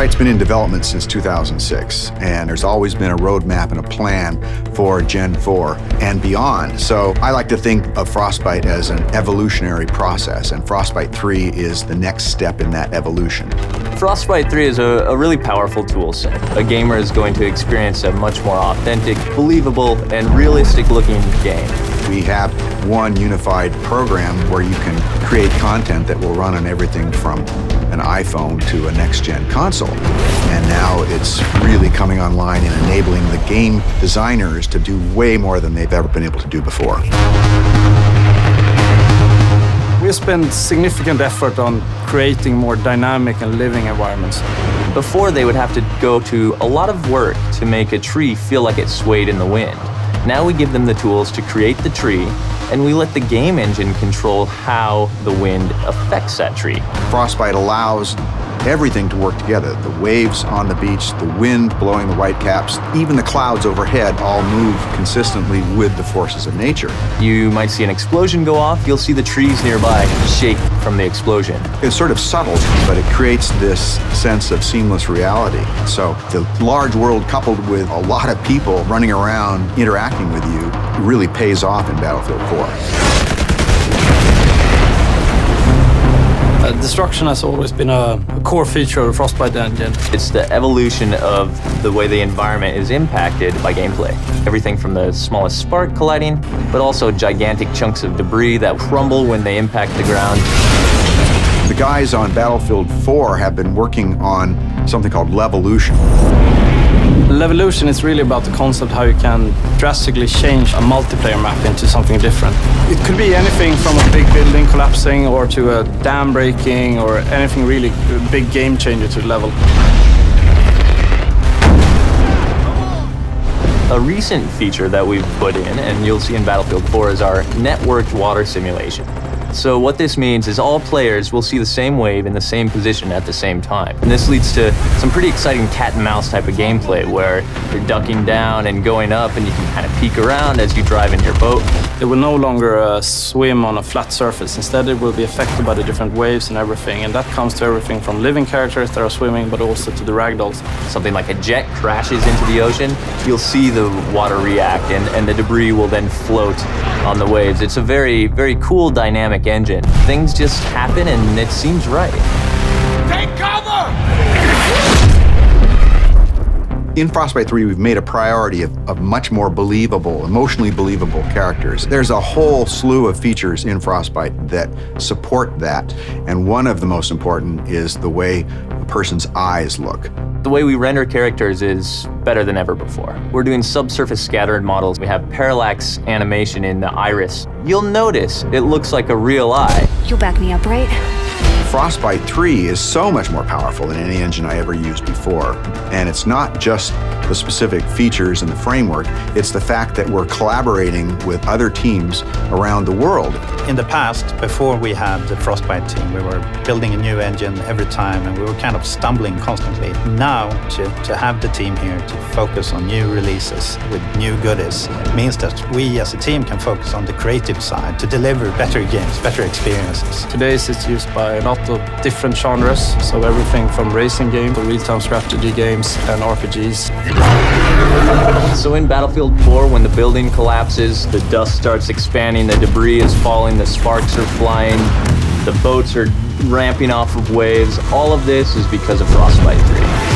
Frostbite's been in development since 2006, and there's always been a roadmap and a plan for Gen 4 and beyond. So I like to think of Frostbite as an evolutionary process, and Frostbite 3 is the next step in that evolution. Frostbite 3 is a really powerful tool set. A gamer is going to experience a much more authentic, believable, and realistic-looking game. We have one unified program where you can create content that will run on everything from an iPhone to a next-gen console. And now it's really coming online and enabling the game designers to do way more than they've ever been able to do before. We spend significant effort on creating more dynamic and living environments. Before, they would have to go to a lot of work to make a tree feel like it swayed in the wind. Now we give them the tools to create the tree, and we let the game engine control how the wind affects that tree. Frostbite allows everything to work together. The waves on the beach, the wind blowing the whitecaps, even the clouds overhead all move consistently with the forces of nature. You might see an explosion go off, you'll see the trees nearby shake from the explosion. It's sort of subtle, but it creates this sense of seamless reality. So the large world coupled with a lot of people running around interacting with you really pays off in Battlefield 4. Destruction has always been a core feature of the Frostbite engine. It's the evolution of the way the environment is impacted by gameplay. Everything from the smallest spark colliding, but also gigantic chunks of debris that crumble when they impact the ground. The guys on Battlefield 4 have been working on something called Levolution. Levolution is really about the concept how you can drastically change a multiplayer map into something different. It could be anything from a big building collapsing or to a dam breaking or anything really big game changer to the level. A recent feature that we've put in, and you'll see in Battlefield 4, is our networked water simulation. So what this means is all players will see the same wave in the same position at the same time. And this leads to some pretty exciting cat and mouse type of gameplay where you're ducking down and going up and you can kind of peek around as you drive in your boat. It will no longer swim on a flat surface. Instead, it will be affected by the different waves and everything. And that comes to everything from living characters that are swimming, but also to the ragdolls. Something like a jet crashes into the ocean, you'll see the water react and the debris will then float on the waves. It's a very, very cool dynamic engine. Things just happen and it seems right. Take cover! In Frostbite 3, we've made a priority of much more believable, emotionally believable characters. There's a whole slew of features in Frostbite that support that, and one of the most important is the way a person's eyes look. The way we render characters is better than ever before. We're doing subsurface scattered models. We have parallax animation in the iris. You'll notice it looks like a real eye. You'll back me up, right? Frostbite 3 is so much more powerful than any engine I ever used before. And it's not just the specific features and the framework, it's the fact that we're collaborating with other teams around the world. In the past, before we had the Frostbite team, we were building a new engine every time and we were kind of stumbling constantly. Now, to have the team here to focus on new releases with new goodies means that we as a team can focus on the creative side to deliver better games, better experiences. Today it's used by a lot of different genres, so everything from racing games to real-time strategy games and RPGs. So in Battlefield 4, when the building collapses, the dust starts expanding, the debris is falling, the sparks are flying, the boats are ramping off of waves, all of this is because of Frostbite 3.